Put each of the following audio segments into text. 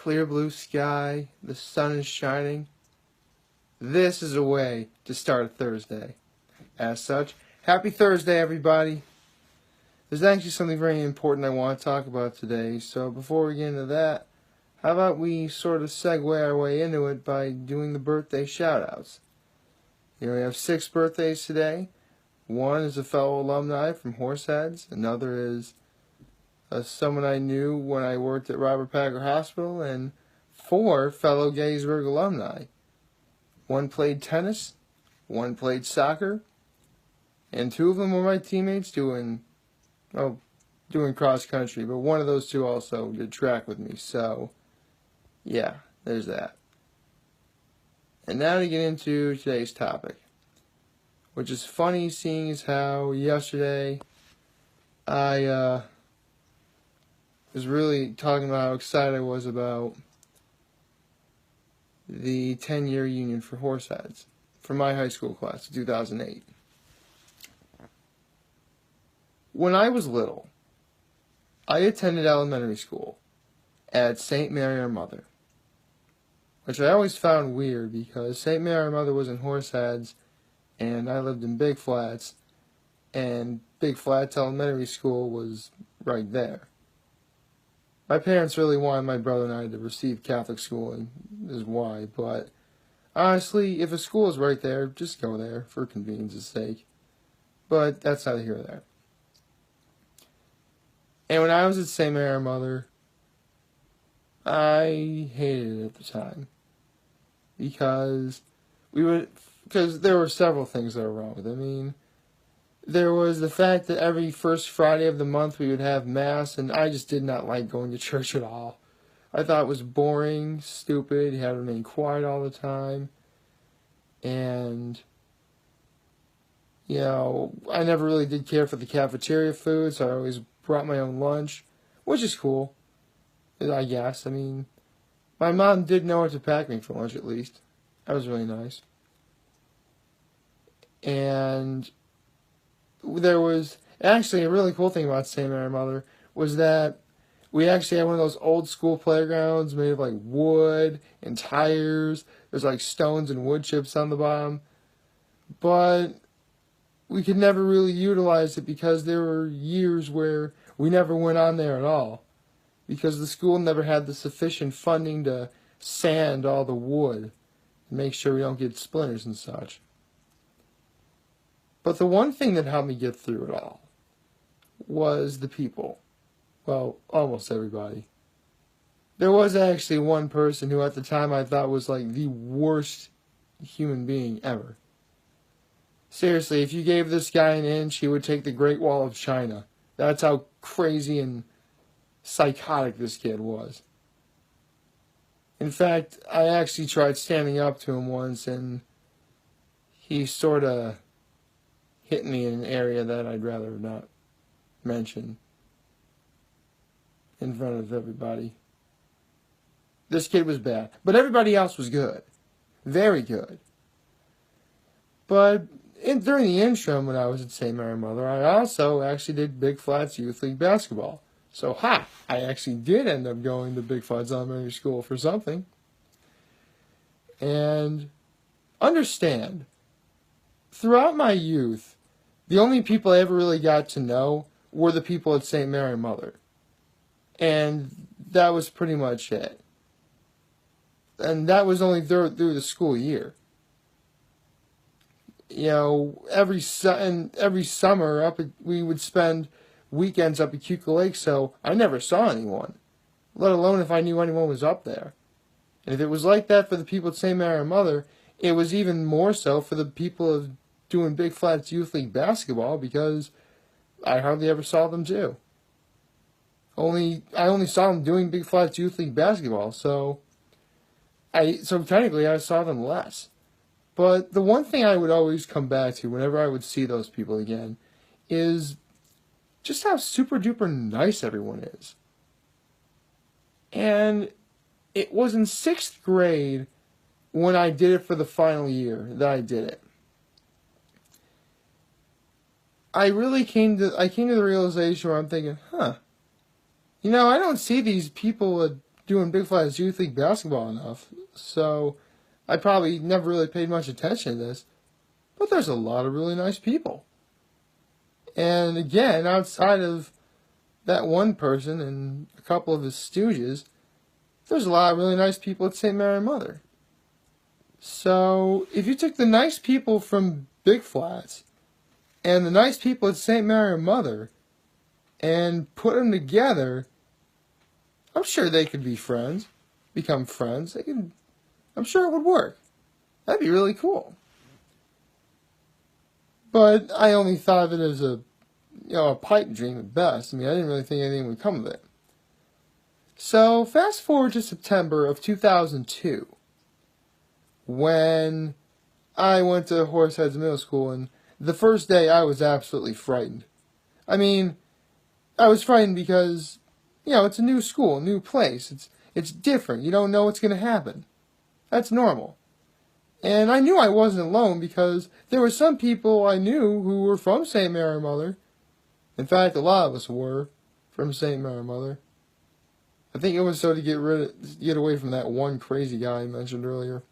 clear blue sky, the sun is shining. This is a way to start a Thursday. As such, happy Thursday, everybody. There's actually something very important I want to talk about today, so before we get into that, how about we sort of segue our way into it by doing the birthday shout-outs. Here we have 6 birthdays today. One is a fellow alumni from Horseheads. Another is someone I knew when I worked at Robert Packer Hospital. And 4 fellow Gettysburg alumni. One played tennis, one played soccer, and 2 of them were my teammates doing cross country, but one of those 2 also did track with me. So, yeah, there's that. And now to get into today's topic, which is funny seeing as how yesterday I was really talking about how excited I was about the 10-year union for Horseheads for my high school class of 2008. When I was little, I attended elementary school at St. Mary Our Mother, which I always found weird because St. Mary Our Mother was in Horseheads and I lived in Big Flats, and Big Flats Elementary School was right there. My parents really wanted my brother and I to receive Catholic schooling, is why, but honestly, if a school is right there, just go there for convenience's sake. But that's neither here nor there. And when I was at St. Mary Our Mother, I hated it at the time. Because there were several things that were wrong with it. I mean, there was the fact that every first Friday of the month we would have Mass, and I just did not like going to church at all. I thought it was boring, stupid, you had to remain quiet all the time. And, I never really did care for the cafeteria food, so I always brought my own lunch, which is cool, I guess. I mean, my mom did know what to pack me for lunch, at least. That was really nice. And there was actually a really cool thing about St. Mary Our Mother was that we actually had one of those old school playgrounds made of like wood and tires. There's like stones and wood chips on the bottom. But we could never really utilize it because there were years where we never went on there at all. Because the school never had the sufficient funding to sand all the wood and make sure we don't get splinters and such. But the one thing that helped me get through it all was the people. Well, almost everybody. There was actually one person who at the time I thought was like the worst human being ever. Seriously, if you gave this guy an inch, he would take the Great Wall of China. That's how crazy and psychotic this kid was. In fact, I actually tried standing up to him once, and he sort of hit me in an area that I'd rather not mention in front of everybody. This kid was bad, but everybody else was good. Very good. But during the interim when I was at St. Mary Our Mother, I also actually did Big Flats Youth League basketball. So, I actually did end up going to Big Flats Elementary School for something. And understand, throughout my youth, the only people I ever really got to know were the people at St. Mary Our Mother. And that was pretty much it. And that was only through the school year. Every summer we would spend weekends up at Cuca Lake, so I never saw anyone, let alone if I knew anyone was up there. And if it was like that for the people at St. Mary Our Mother, it was even more so for the people of doing Big Flats Youth League basketball, because I hardly ever saw them too. I only saw them doing Big Flats Youth League basketball, so technically I saw them less. But the one thing I would always come back to whenever I would see those people again is just how super duper nice everyone is. And it was in 6th grade when I did it for the final year that I did it. I came to the realization where I'm thinking, I don't see these people doing Big Flats Youth League basketball enough, so I probably never really paid much attention to this. But there's a lot of really nice people. And again, outside of that one person and a couple of his stooges, there's a lot of really nice people at St. Mary Mother. So if you took the nice people from Big Flats and the nice people at St. Mary Mother and put them together, I'm sure they could be friends, become friends. I'm sure it would work. That'd be really cool. But I only thought of it as a pipe dream at best. I mean, I didn't really think anything would come of it. So fast forward to September of 2002, when I went to Horseheads Middle School, and the first day I was absolutely frightened. I mean, I was frightened because, it's a new school, a new place. It's different. You don't know what's going to happen. That's normal. And I knew I wasn't alone because there were some people I knew who were from St. Mary Mother. In fact, a lot of us were from St. Mary Mother. I think it was so to get away from that one crazy guy I mentioned earlier.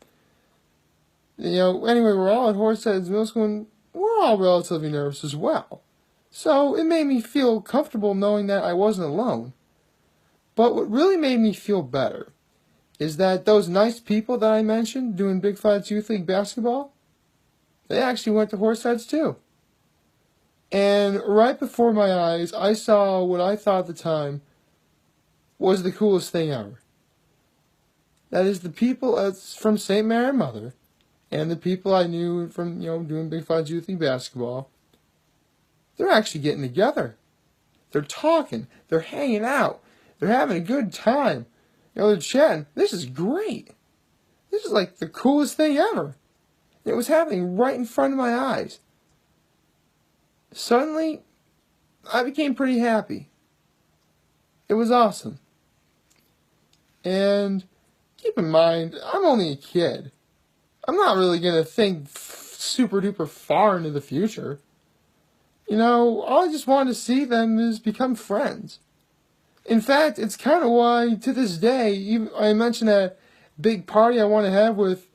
Anyway, we're all at Horseheads Middle School, and we're all relatively nervous as well. So it made me feel comfortable knowing that I wasn't alone. But what really made me feel better is that those nice people that I mentioned doing Big Flats Youth League basketball, they actually went to Horseheads too. And right before my eyes, I saw what I thought at the time was the coolest thing ever. That is the people from St. Mary Mother and the people I knew from, doing Big Flats Youth League basketball, they're actually getting together. They're talking. They're hanging out. They're having a good time. They're chatting. This is great. This is like the coolest thing ever. It was happening right in front of my eyes. Suddenly, I became pretty happy. It was awesome. And keep in mind, I'm only a kid. I'm not really going to think super duper far into the future. All I just want to see them is become friends. In fact, it's kind of why, to this day, I mentioned that big party I want to have with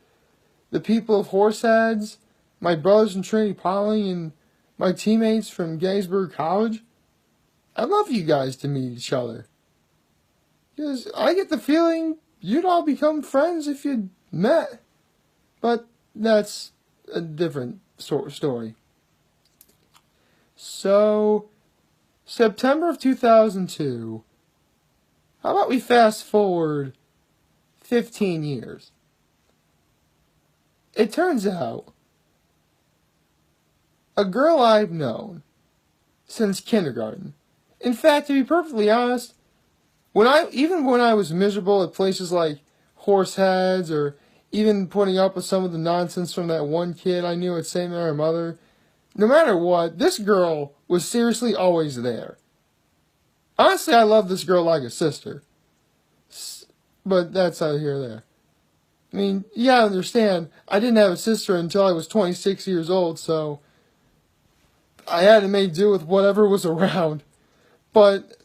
the people of Horseheads, my brothers from Trinity Poly, and my teammates from Gettysburg College. I'd love you guys to meet each other. Because I get the feeling you'd all become friends if you'd met. But that's a different story. So, September of 2002... how about we fast forward 15 years? It turns out, a girl I've known since kindergarten. In fact, to be perfectly honest, even when I was miserable at places like Horseheads, or even putting up with some of the nonsense from that one kid I knew at St. Mary Mother, no matter what, this girl was seriously always there. Honestly, I love this girl like a sister. But that's out here or there. I mean, you gotta understand, I didn't have a sister until I was 26 years old, so I had to make do with whatever was around. But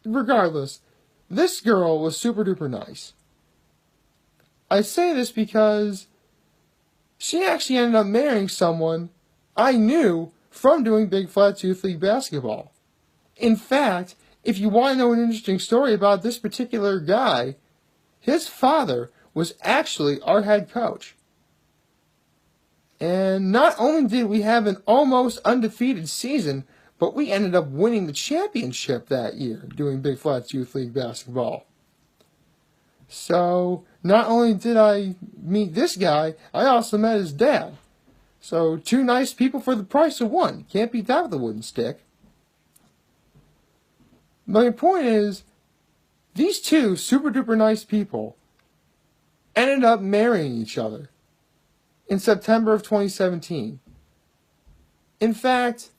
regardless, this girl was super duper nice. I say this because she actually ended up marrying someone I knew from doing Big Flats Youth League basketball. In fact, if you want to know an interesting story about this particular guy, his father was actually our head coach. And not only did we have an almost undefeated season, but we ended up winning the championship that year doing Big Flats Youth League basketball. So, not only did I meet this guy, I also met his dad. So, two nice people for the price of one. Can't beat that with a wooden stick. My point is, these two super duper nice people ended up marrying each other in September of 2017. In fact,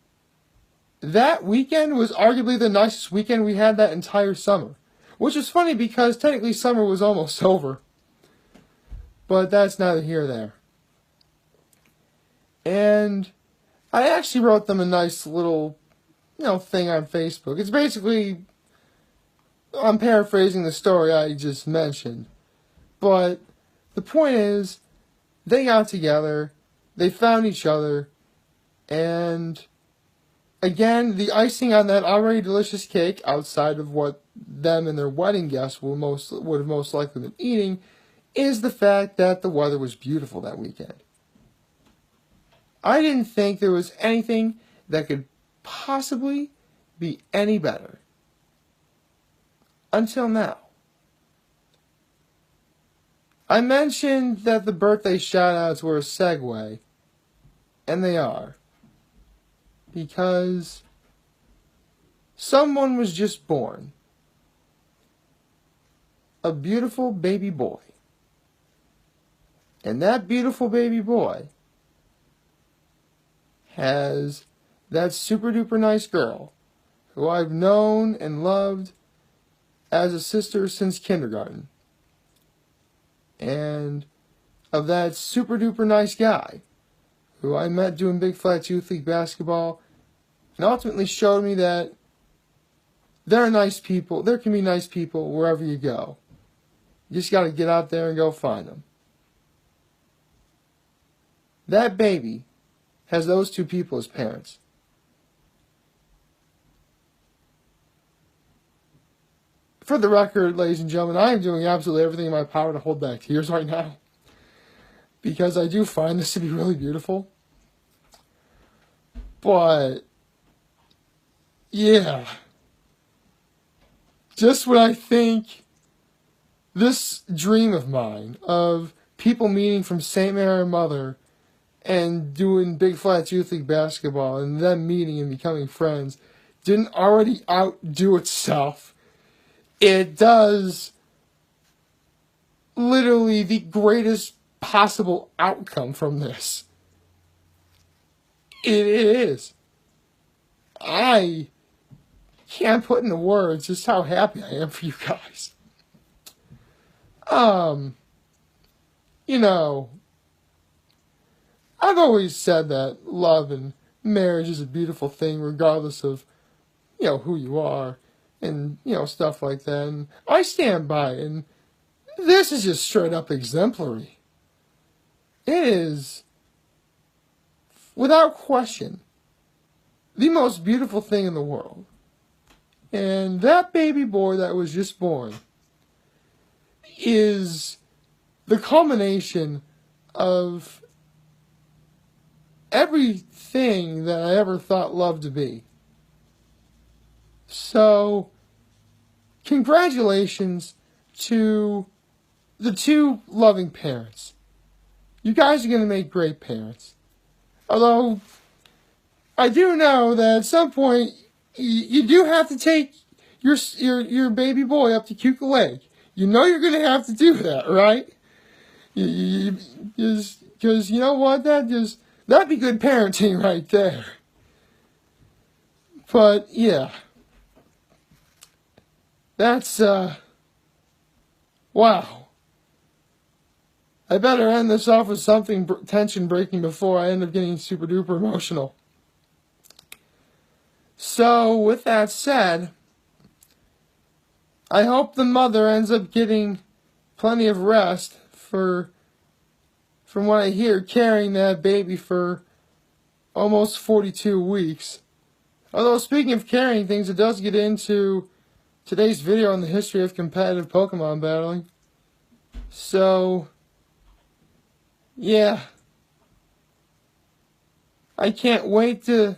that weekend was arguably the nicest weekend we had that entire summer. Which is funny because technically summer was almost over. But that's neither here nor there. And I actually wrote them a nice little, thing on Facebook. It's basically I'm paraphrasing the story I just mentioned. But the point is, they got together, they found each other, and again, the icing on that already delicious cake, outside of what them and their wedding guests would have most likely been eating, is the fact that the weather was beautiful that weekend. I didn't think there was anything that could possibly be any better. Until now. I mentioned that the birthday shoutouts were a segue, and they are. Because someone was just born. A beautiful baby boy. And that beautiful baby boy has that super duper nice girl who I've known and loved as a sister since kindergarten. And of that super duper nice guy who I met doing Big Flats Youth League basketball and ultimately showed me that there are nice people, there can be nice people wherever you go. You just got to get out there and go find them. That baby has those two people as parents. For the record, ladies and gentlemen, I am doing absolutely everything in my power to hold back tears right now. Because I do find this to be really beautiful. But, yeah. Just when I think this dream of mine of people meeting from St. Mary Mother and doing Big Flats Youth League basketball and them meeting and becoming friends didn't already outdo itself, it does literally the greatest possible outcome from this. It is. I can't put into words just how happy I am for you guys. You know, I've always said that love and marriage is a beautiful thing regardless of, who you are and, stuff like that. And I stand by it. And this is just straight up exemplary. It is, without question, the most beautiful thing in the world. And that baby boy that was just born is the culmination of everything that I ever thought love to be. So, congratulations to the two loving parents. You guys are going to make great parents. Although, I do know that at some point, you do have to take your baby boy up to Cuca Lake. You know you're going to have to do that, right? Because you know what? That'd be good parenting right there. But, yeah. That's, wow. I better end this off with something tension-breaking before I end up getting super duper emotional. So, with that said, I hope the mother ends up getting plenty of rest from what I hear, carrying that baby for almost 42 weeks. Although, speaking of carrying things, it does get into today's video on the history of competitive Pokemon battling. So, yeah. I can't wait to...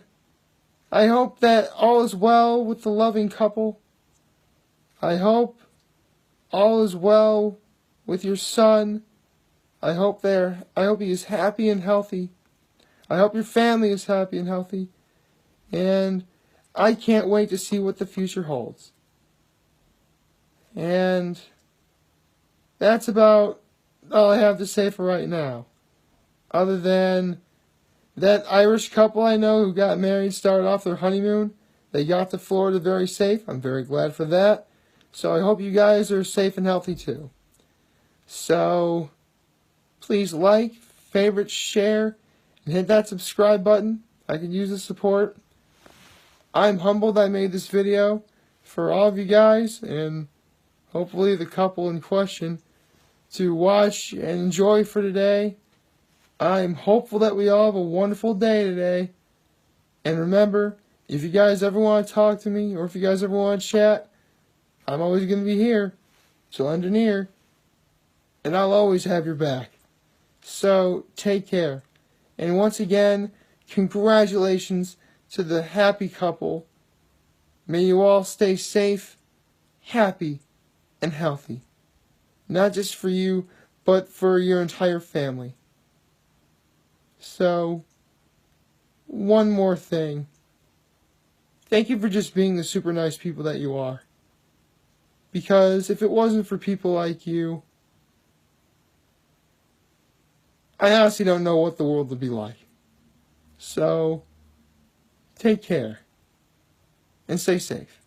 I hope that all is well with the loving couple. I hope all is well with your son. I hope he is happy and healthy. I hope your family is happy and healthy. And I can't wait to see what the future holds. And that's about all I have to say for right now. Other than that Irish couple I know who got married, started off their honeymoon. They got to Florida very safe. I'm very glad for that. So I hope you guys are safe and healthy too. So please like, favorite, share, and hit that subscribe button. I could use the support. I'm humbled I made this video for all of you guys, and hopefully the couple in question, to watch and enjoy for today. I'm hopeful that we all have a wonderful day today. And remember, if you guys ever want to talk to me, or if you guys ever want to chat, I'm always going to be here to lend an ear, and I'll always have your back. So, take care. And once again, congratulations to the happy couple. May you all stay safe, happy, and healthy. Not just for you, but for your entire family. So, one more thing. Thank you for just being the super nice people that you are. Because if it wasn't for people like you, I honestly don't know what the world would be like. So, take care. And stay safe.